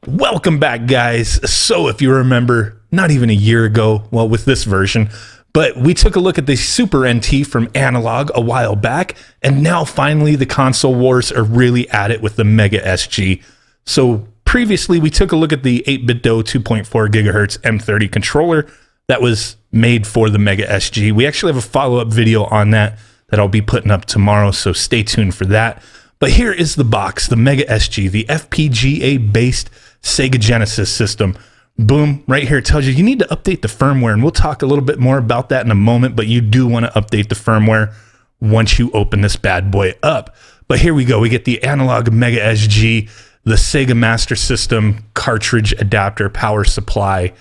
Welcome back, guys. So if you remember, not even a year ago, well, with this version, but we took a look at the Super NT from Analogue a while back, and now finally the console wars are really at it with the Mega SG. So previously we took a look at the 8BitDo 2.4 gigahertz M30 controller that was made for the Mega SG. We actually have a follow-up video on that I'll be putting up tomorrow, so stay tuned for that. But here is the box, the Mega SG, the FPGA-based Sega Genesis system. Boom, right here it tells you need to update the firmware, and we'll talk a little bit more about that in a moment, but you do want to update the firmware once you open this bad boy up. But here we go. We get the Analogue Mega SG, the Sega Master System cartridge adapter, power supply,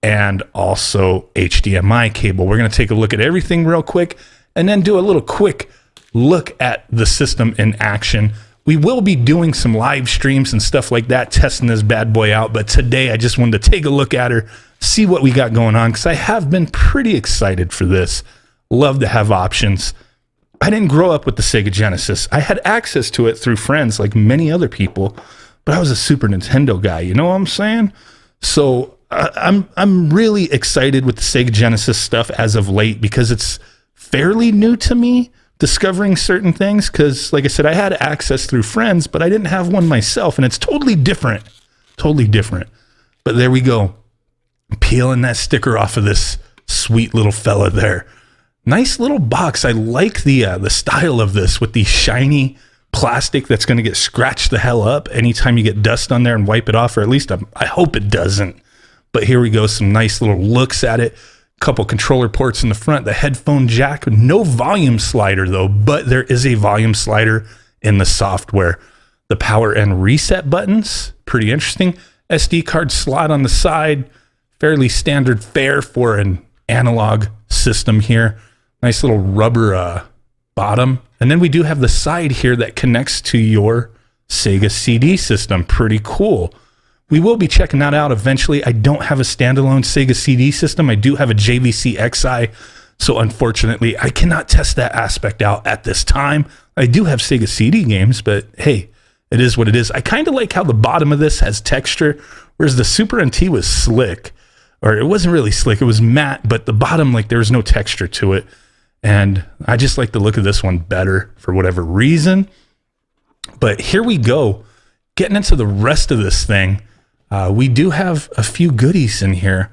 and also HDMI cable. We're going to take a look at everything real quick and then do a little quick look at the system in action. We will be doing some live streams and stuff like that, testing this bad boy out. But today I just wanted to take a look at her, see what we got going on, because I have been pretty excited for this. Love to have options. I didn't grow up with the Sega Genesis. I had access to it through friends like many other people, but I was a Super Nintendo guy. You know what I'm saying? So I'm really excited with the Sega Genesis stuff as of late because it's fairly new to me. Discovering certain things, because like I said, I had access through friends, but I didn't have one myself, and it's totally different. But there we go, peeling that sticker off of this sweet little fella there. Nice little box. I like the style of this with the shiny plastic that's going to get scratched the hell up anytime you get dust on there and wipe it off, or at least I hope it doesn't. But here we go, some nice little looks at it. Couple controller ports in the front, the headphone jack, no volume slider though, but there is a volume slider in the software. The power and reset buttons, pretty interesting. SD card slot on the side, fairly standard fare for an analog system here. Nice little rubber bottom. And then we do have the side here that connects to your Sega CD system. Pretty cool. We will be checking that out eventually. I don't have a standalone Sega CD system. I do have a JVC XI, so unfortunately, I cannot test that aspect out at this time. I do have Sega CD games, but hey, it is what it is. I kind of like how the bottom of this has texture, whereas the Super NT was slick, or it wasn't really slick. It was matte, but the bottom, like there was no texture to it, and I just like the look of this one better for whatever reason. But here we go, getting into the rest of this thing. We do have a few goodies in here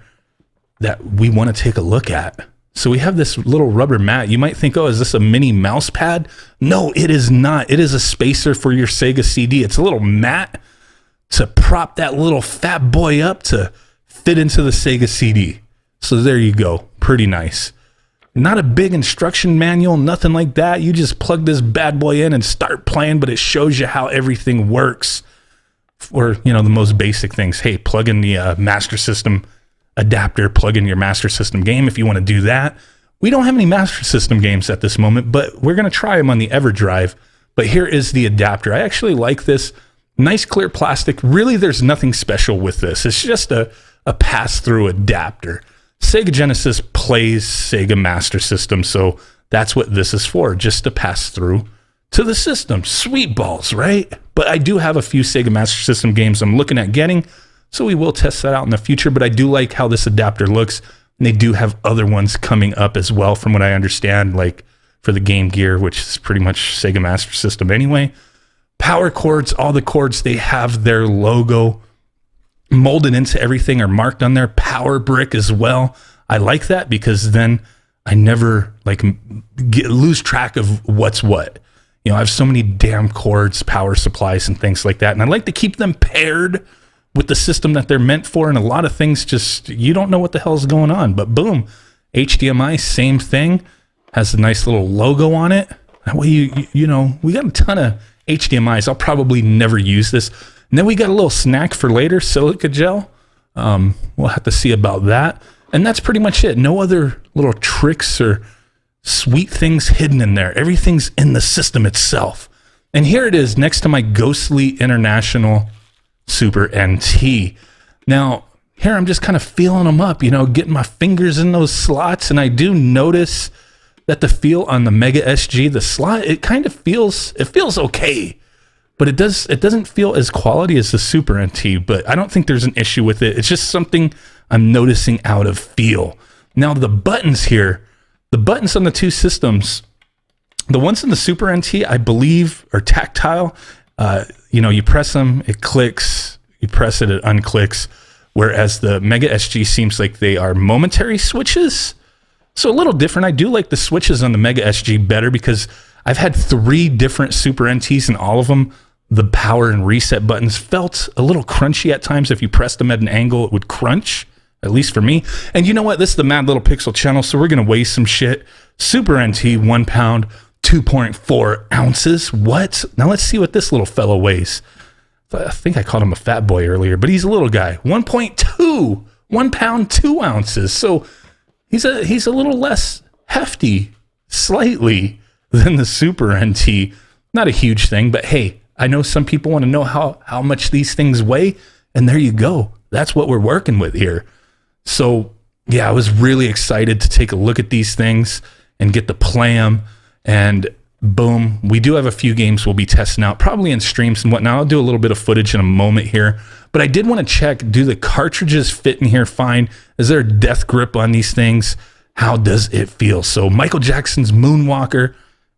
that we want to take a look at. So we have this little rubber mat. You might think, oh, is this a mini mouse pad? No, it is not. It is a spacer for your Sega CD. It's a little mat to prop that little fat boy up to fit into the Sega CD. So there you go. Pretty nice. Not a big instruction manual, nothing like that. You just plug this bad boy in and start playing, but it shows you how everything works. Or, you know, the most basic things. Hey, plug in the Master System adapter, plug in your Master System game if you want to do that. We don't have any Master System games at this moment, but we're going to try them on the EverDrive. But here is the adapter. I actually like this. Nice clear plastic. Really, there's nothing special with this. It's just a pass-through adapter. Sega Genesis plays Sega Master System, so that's what this is for, just to pass through to the system. Sweet balls, right? But I do have a few Sega Master System games I'm looking at getting, so we will test that out in the future, but I do like how this adapter looks, and they do have other ones coming up as well, from what I understand, like for the Game Gear, which is pretty much Sega Master System anyway. Power cords, all the cords, they have their logo molded into everything or marked on their power brick as well. I like that because then I never lose track of what's what. You know, I have so many damn cords, power supplies, and things like that. And I like to keep them paired with the system that they're meant for. And a lot of things just, you don't know what the hell's going on. But boom, HDMI, same thing. Has a nice little logo on it. That way, you know, we got a ton of HDMIs. I'll probably never use this. And then we got a little snack for later, silica gel. We'll have to see about that. And that's pretty much it. No other little tricks or sweet things hidden in there. Everything's in the system itself. And here it is next to my Ghostly International Super NT. Now, here I'm just kind of feeling them up, you know, getting my fingers in those slots. And I do notice that the feel on the Mega SG, the slot, it kind of feels okay. but it doesn't feel as quality as the Super NT, but I don't think there's an issue with it. It's just something I'm noticing out of feel. Now the buttons here, the buttons on the two systems, the ones in the Super NT, I believe, are tactile. You press them, it clicks. You press it, it unclicks. Whereas the Mega SG seems like they are momentary switches. So a little different. I do like the switches on the Mega SG better because I've had 3 different Super NTs, and all of them, the power and reset buttons felt a little crunchy at times. If you pressed them at an angle, it would crunch, at least for me. And you know what? This is the Madlittlepixel channel, so we're going to weigh some shit. Super NT, 1 pound, 2.4 ounces. What? Now let's see what this little fellow weighs. I think I called him a fat boy earlier, but he's a little guy. 1.2, 1 pound, 2 ounces. So he's a little less hefty, slightly, than the Super NT. Not a huge thing, but hey, I know some people want to know how much these things weigh, and there you go. That's what we're working with here. So yeah, I was really excited to take a look at these things and get to play them. And boom, we do have a few games we'll be testing out, probably in streams and whatnot. I'll do a little bit of footage in a moment here, but I did want to check, do the cartridges fit in here fine? Is there a death grip on these things? How does it feel? So Michael Jackson's Moonwalker,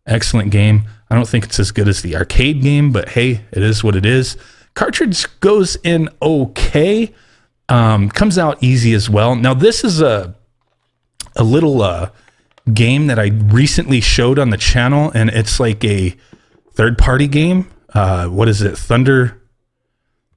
excellent game. I don't think it's as good as the arcade game, but hey, it is what it is. Cartridge goes in okay. Comes out easy as well. Now this is a little game that I recently showed on the channel, and it's like a third-party game. What is it?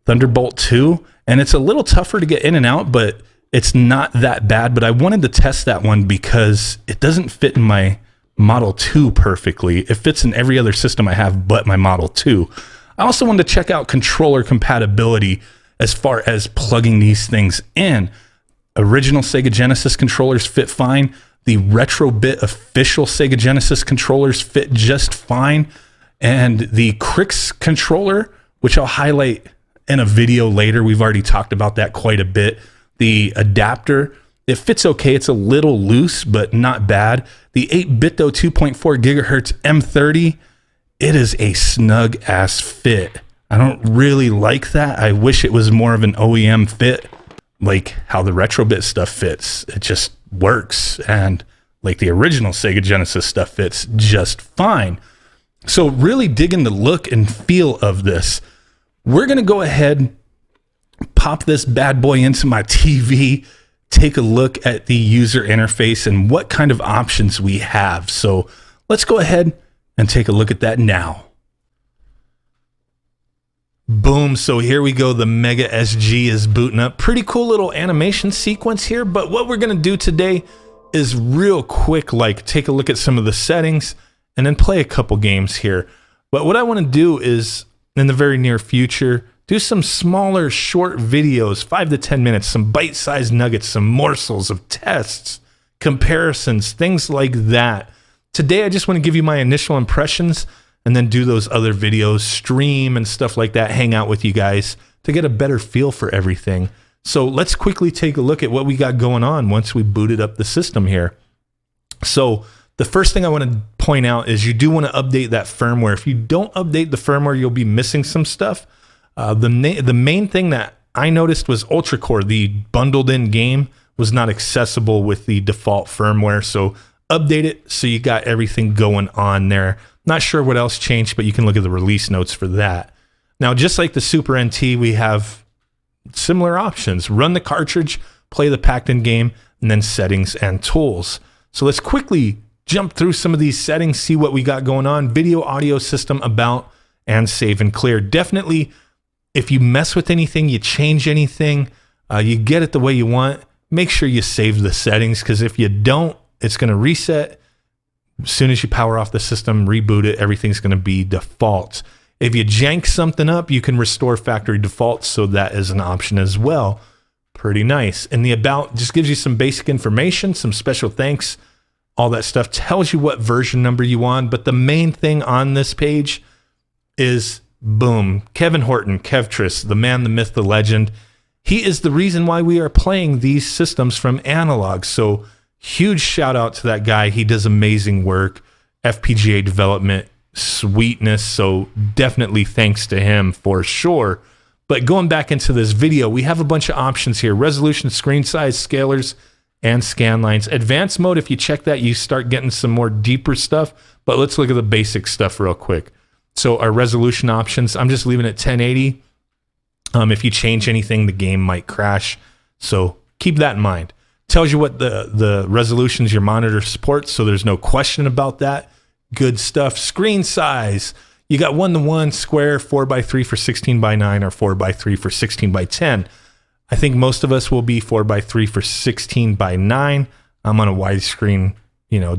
Thunderbolt 2, and it's a little tougher to get in and out, but it's not that bad. But I wanted to test that one because it doesn't fit in my Model 2 perfectly. It fits in every other system I have but my Model 2. I also wanted to check out controller compatibility as far as plugging these things in. Original Sega Genesis controllers fit fine. The Retrobit official Sega Genesis controllers fit just fine. And the Crix controller, which I'll highlight in a video later, we've already talked about that quite a bit. The adapter, it fits okay. It's a little loose, but not bad. The 8-bit though, 2.4 gigahertz M30, it is a snug ass fit. I don't really like that. I wish it was more of an OEM fit, like how the Retrobit stuff fits. It just works, and like the original Sega Genesis stuff fits just fine. So really digging the look and feel of this. We're gonna go ahead, pop this bad boy into my TV, take a look at the user interface and what kind of options we have. So let's go ahead and take a look at that now. Boom, so here we go. The Mega SG is booting up. Pretty cool little animation sequence here, but what we're gonna do today is real quick, like take a look at some of the settings and then play a couple games here. But what I wanna do is, in the very near future, do some smaller short videos, 5 to 10 minutes, some bite-sized nuggets, some morsels of tests, comparisons, things like that. Today, I just wanna give you my initial impressions and then do those other videos, stream and stuff like that, hang out with you guys to get a better feel for everything. So let's quickly take a look at what we got going on once we booted up the system here. So the first thing I want to point out is you do want to update that firmware. If you don't update the firmware, you'll be missing some stuff. The main thing that I noticed was UltraCore, the bundled in game, was not accessible with the default firmware. So update it so you got everything going on there. Not sure what else changed, but you can look at the release notes for that. Now, just like the Super NT, we have similar options. Run the cartridge, play the packed-in game, and then settings and tools. So let's quickly jump through some of these settings, see what we got going on. Video, audio system, about, and save and clear. Definitely, if you mess with anything, you change anything, you get it the way you want, make sure you save the settings, because if you don't, it's going to reset. As soon as you power off the system, reboot it, everything's going to be default. If you jank something up, you can restore factory defaults, so that is an option as well. Pretty nice. And the about just gives you some basic information, some special thanks, all that stuff. Tells you what version number you want, but the main thing on this page is, boom, Kevin Horton, Kevtris, the man, the myth, the legend. He is the reason why we are playing these systems from Analogue. So huge shout out to that guy. He does amazing work. FPGA development sweetness. So definitely thanks to him for sure. But going back into this video, we have a bunch of options here: resolution, screen size, scalars, and scan lines. Advanced mode, if you check that, you start getting some more deeper stuff. But let's look at the basic stuff real quick. So our resolution options, I'm just leaving it 1080. If you change anything, the game might crash. So keep that in mind. Tells you what the resolutions your monitor supports, so there's no question about that. Good stuff. Screen size. You got 1:1 square, 4:3 for 16:9, or 4:3 for 16:10. I think most of us will be 4:3 for 16:9. I'm on a widescreen,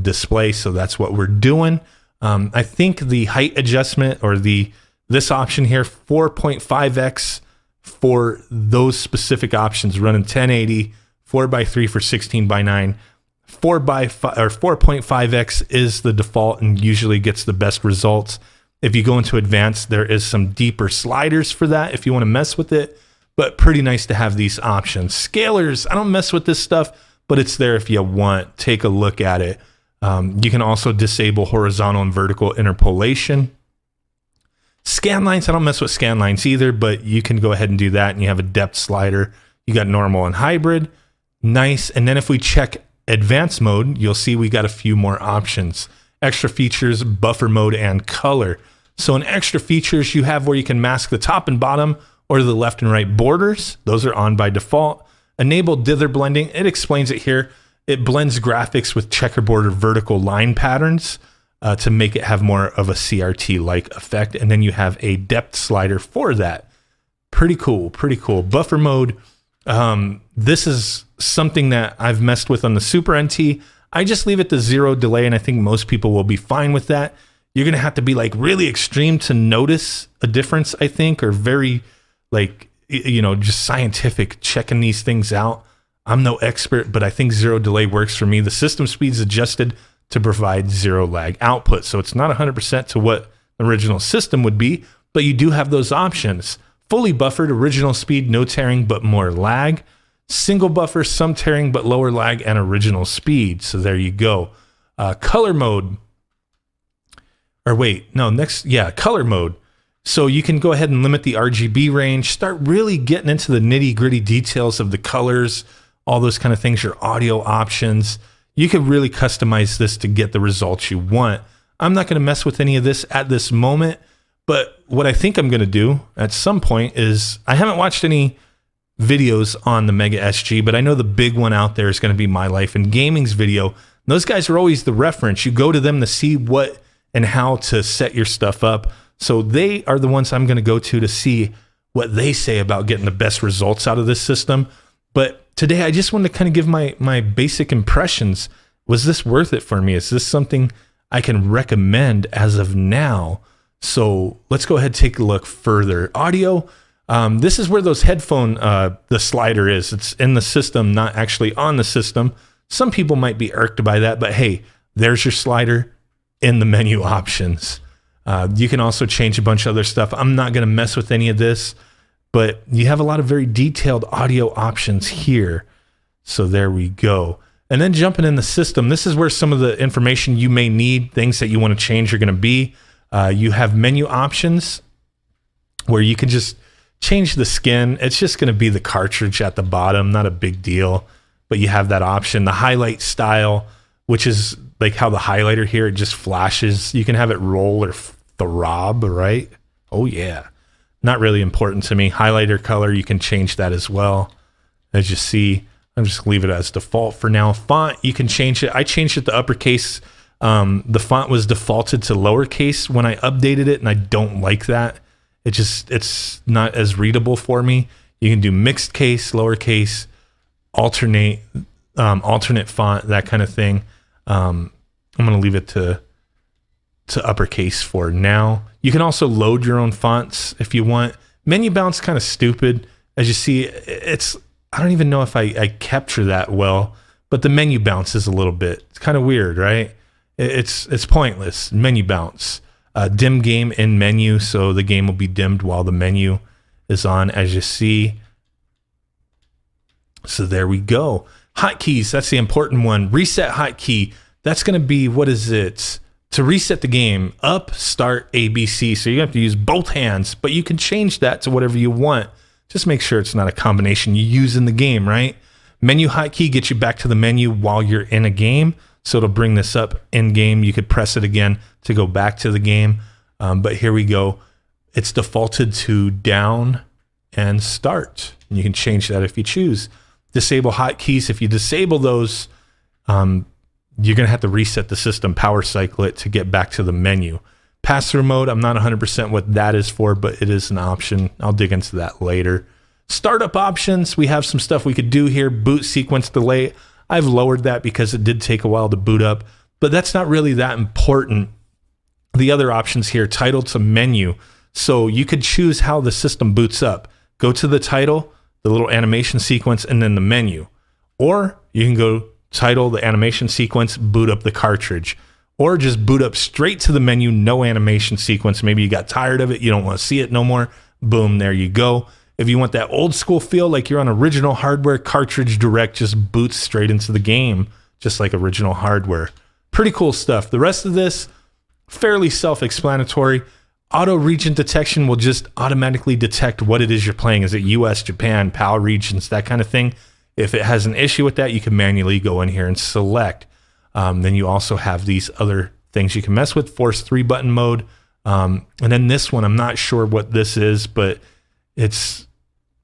display, so that's what we're doing. I think the height adjustment, or this option here, 4.5x for those specific options, running 1080, 4:3 for 16:9. 4.5x is the default and usually gets the best results. If you go into advanced, there is some deeper sliders for that if you want to mess with it, but pretty nice to have these options. Scalars, I don't mess with this stuff, but it's there if you want. Take a look at it. You can also disable horizontal and vertical interpolation. Scan lines, I don't mess with scan lines either, but you can go ahead and do that, and you have a depth slider. You got normal and hybrid. Nice. And then if we check advanced mode, you'll see we got a few more options. Extra features, buffer mode, and color. So in extra features, you have where you can mask the top and bottom or the left and right borders. Those are on by default. Enable dither blending. It explains it here. It blends graphics with checkerboard or vertical line patterns to make it have more of a CRT-like effect. And then you have a depth slider for that. Pretty cool, pretty cool. Buffer mode. This is something that I've messed with on the Super NT. I just leave it to 0 delay, and I think most people will be fine with that. You're going to have to be like really extreme to notice a difference, I think, or very just scientific checking these things out. I'm no expert, but I think 0 delay works for me. The system speed's adjusted to provide 0 lag output. So it's not 100% to what the original system would be, but you do have those options. Fully buffered, original speed, no tearing, but more lag. Single buffer, some tearing, but lower lag, and original speed. So there you go. Color mode. Color mode. So you can go ahead and limit the RGB range, start really getting into the nitty gritty details of the colors, all those kind of things, your audio options. You can really customize this to get the results you want. I'm not going to mess with any of this at this moment, but what I think I'm going to do at some point is, I haven't watched any videos on the Mega SG, but I know the big one out there is going to be My Life in Gaming's video. Those guys are always the reference. You go to them to see what and how to set your stuff up. So they are the ones I'm going to go to see what they say about getting the best results out of this system. But today I just wanted to kind of give my basic impressions. Was this worth it for me? Is this something I can recommend as of now? So let's go ahead and take a look further. Audio. This is where those headphone, the slider is. It's in the system, not actually on the system. Some people might be irked by that, but hey, there's your slider in the menu options. You can also change a bunch of other stuff. I'm not going to mess with any of this, but you have a lot of very detailed audio options here. So there we go. And then jumping in the system, this is where some of the information you may need, things that you want to change are going to be. You have menu options where you can just change the skin. It's just going to be the cartridge at the bottom, not a big deal, but you have that option. The highlight style, which is like how the highlighter here, it just flashes. You can have it roll or throb, right? Oh yeah. Not really important to me. Highlighter color, you can change that as well. As you see, I'm just leave it as default for now. Font, you can change it. I changed it to uppercase. The font was defaulted to lowercase when I updated it, and I don't like that. It's not as readable for me. You can do mixed case, lowercase, alternate font, that kind of thing. I'm going to leave it to uppercase for now. You can also load your own fonts if you want. Menu bounce kind of stupid. As you see, I don't even know if I capture that well, but the menu bounce is a little bit, it's kind of weird, right? It's pointless. Menu bounce. Dim game in menu, so the game will be dimmed while the menu is on, as you see. So there we go. Hotkeys, that's the important one. Reset hotkey. That's going to be, what is it? To reset the game, up, start, ABC. So you have to use both hands, but you can change that to whatever you want. Just make sure it's not a combination you use in the game, right? Menu hotkey gets you back to the menu while you're in a game. So it'll bring this up in game. You could press it again to go back to the game. But here we go. It's defaulted to down and start. And you can change that if you choose. Disable hotkeys. If you disable those, you're going to have to reset the system, power cycle it to get back to the menu. Pass-through mode, I'm not 100% what that is for, but it is an option. I'll dig into that later. Startup options, we have some stuff we could do here. Boot sequence delay, I've lowered that because it did take a while to boot up, but that's not really that important. The other options here, title to menu. So you could choose how the system boots up. Go to the title, the little animation sequence, and then the menu. Or you can go title, the animation sequence, boot up the cartridge. Or just boot up straight to the menu, no animation sequence. Maybe you got tired of it, you don't want to see it no more. Boom, there you go. If you want that old school feel like you're on original hardware, cartridge direct just boots straight into the game, just like original hardware. Pretty cool stuff. The rest of this, fairly self-explanatory. Auto region detection will just automatically detect what it is you're playing. Is it US, Japan, PAL regions, that kind of thing? If it has an issue with that, you can manually go in here and select. Then you also have these other things you can mess with. Force 3 button mode. And then this one, I'm not sure what this is, but it's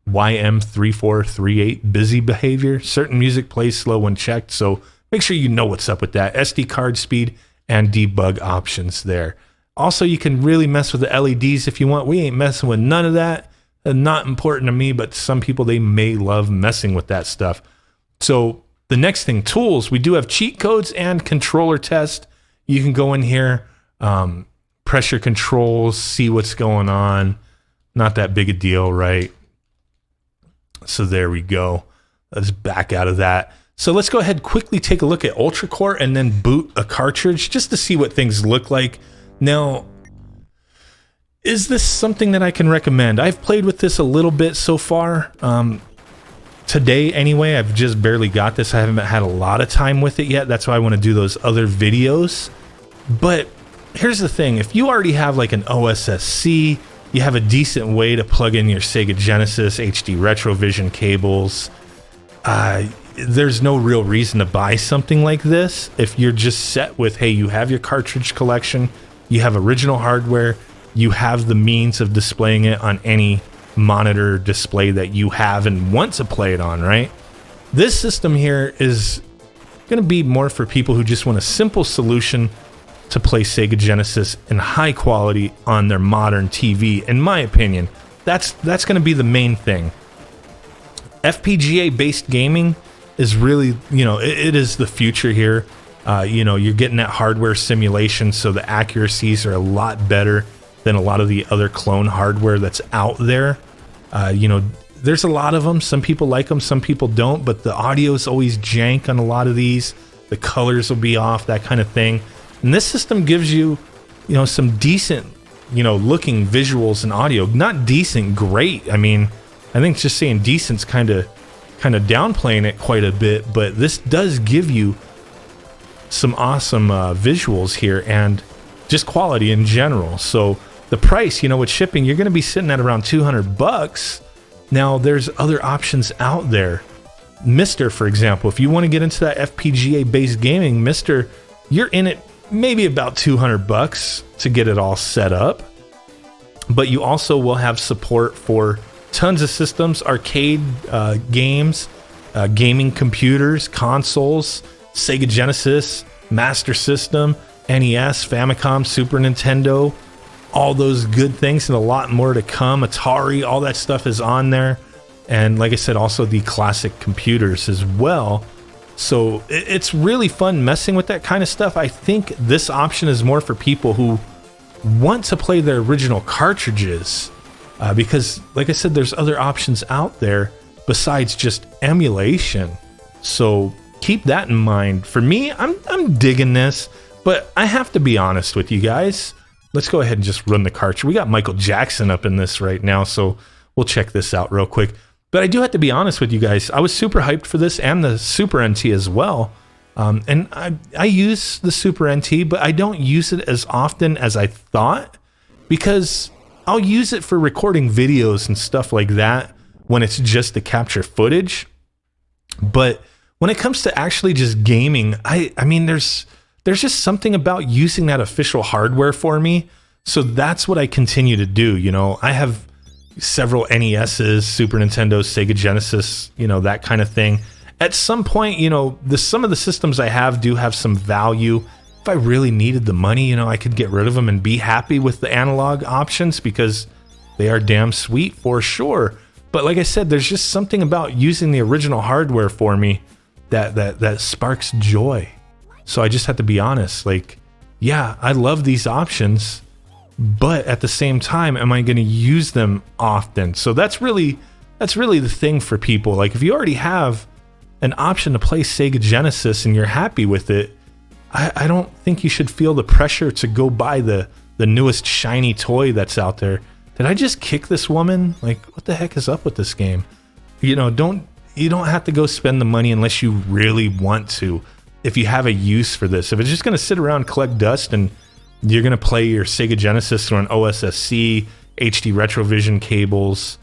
YM3438 busy behavior. Certain music plays slow when checked. So make sure you know what's up with that. SD card speed and debug options there. Also, you can really mess with the LEDs if you want. We ain't messing with none of that. Not important to me, but some people, they may love messing with that stuff. So the next thing, tools. We do have cheat codes and controller test. You can go in here, pressure controls, see what's going on. Not that big a deal, right? So there we go. Let's back out of that. So let's go ahead, quickly take a look at Ultra Core and then boot a cartridge just to see what things look like. Now, is this something that I can recommend? I've played with this a little bit so far. Today, anyway, I've just barely got this. I haven't had a lot of time with it yet. That's why I want to do those other videos. But here's the thing. If you already have like an OSSC, you have a decent way to plug in your Sega Genesis HD Retrovision cables, there's no real reason to buy something like this. If you're just set with, hey, you have your cartridge collection, you have original hardware, you have the means of displaying it on any monitor display that you have and want to play it on, right? This system here is going to be more for people who just want a simple solution to play Sega Genesis in high quality on their modern TV. In my opinion, that's going to be the main thing. FPGA based gaming is really, it is the future here. You're getting that hardware simulation, so the accuracies are a lot better than a lot of the other clone hardware that's out there. There's a lot of them. Some people like them, some people don't, but the audio is always jank on a lot of these. The colors will be off, that kind of thing. And this system gives you, some decent, looking visuals and audio. Not decent, great. I mean, I think just saying decent's kind of downplaying it quite a bit, but this does give you some awesome visuals here and just quality in general. So the price, with shipping, you're going to be sitting at around $200. Now, there's other options out there. Mister, for example, if you want to get into that FPGA-based gaming, Mister, you're in it maybe about $200 to get it all set up. But you also will have support for tons of systems, arcade games, gaming computers, consoles, Sega Genesis, Master System, NES, Famicom, Super Nintendo, all those good things and a lot more to come. Atari, all that stuff is on there. And like I said, also the classic computers as well. So it's really fun messing with that kind of stuff. I think this option is more for people who want to play their original cartridges. Because, like I said, there's other options out there besides just emulation. So keep that in mind. For me, I'm digging this, but I have to be honest with you guys. Let's go ahead and just run the cartridge. We got Michael Jackson up in this right now, so we'll check this out real quick. But I do have to be honest with you guys. I was super hyped for this and the Super NT as well. And I use the Super NT, but I don't use it as often as I thought, because I'll use it for recording videos and stuff like that when it's just to capture footage. But when it comes to actually just gaming, I mean, there's just something about using that official hardware for me. So that's what I continue to do. You know, I have several NESs, Super Nintendo, Sega Genesis, you know, that kind of thing. At some point, you know, some of the systems I have do have some value. If I really needed the money, you know, I could get rid of them and be happy with the analog options, because they are damn sweet for sure. But like I said, there's just something about using the original hardware for me that sparks joy. So I just have to be honest, like, yeah, I love these options, but at the same time, am I going to use them often? So that's really the thing for people. Like, if you already have an option to play Sega Genesis and you're happy with it, I don't think you should feel the pressure to go buy the newest shiny toy that's out there. Did I just kick this woman? Like, what the heck is up with this game? You know, you don't have to go spend the money unless you really want to. If you have a use for this, if it's just going to sit around, collect dust, and you're going to play your Sega Genesis through an OSSC, HD Retrovision cables,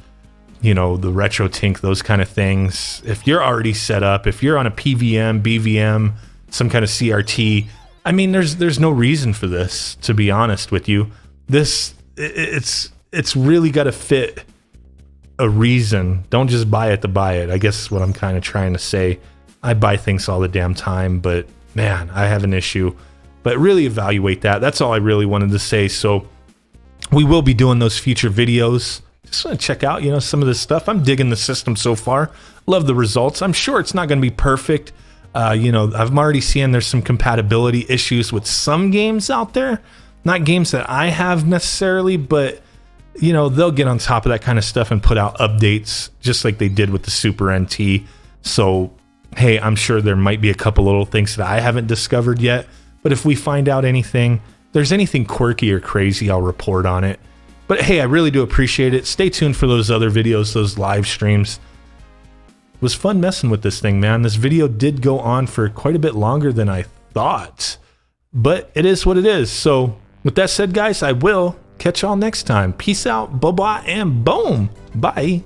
you know, the RetroTink, those kind of things. If you're already set up, if you're on a PVM, BVM, some kind of CRT, I mean, there's no reason for this, to be honest with you. It's really got to fit a reason. Don't just buy it to buy it. I guess is what I'm kind of trying to say. I buy things all the damn time, but man, I have an issue. But really evaluate that. That's all I really wanted to say. So we will be doing those future videos. Just want to check out, you know, some of this stuff. I'm digging the system so far. Love the results. I'm sure it's not going to be perfect. You know, I'm already seeing there's some compatibility issues with some games out there. Not games that I have necessarily, but you know, they'll get on top of that kind of stuff and put out updates just like they did with the Super NT. So, hey, I'm sure there might be a couple little things that I haven't discovered yet. But if we find out anything, there's anything quirky or crazy, I'll report on it. But hey, I really do appreciate it. Stay tuned for those other videos, those live streams. It was fun messing with this thing, man. This video did go on for quite a bit longer than I thought. But it is what it is. So with that said, guys, I will catch y'all next time. Peace out, bye-bye, and boom. Bye.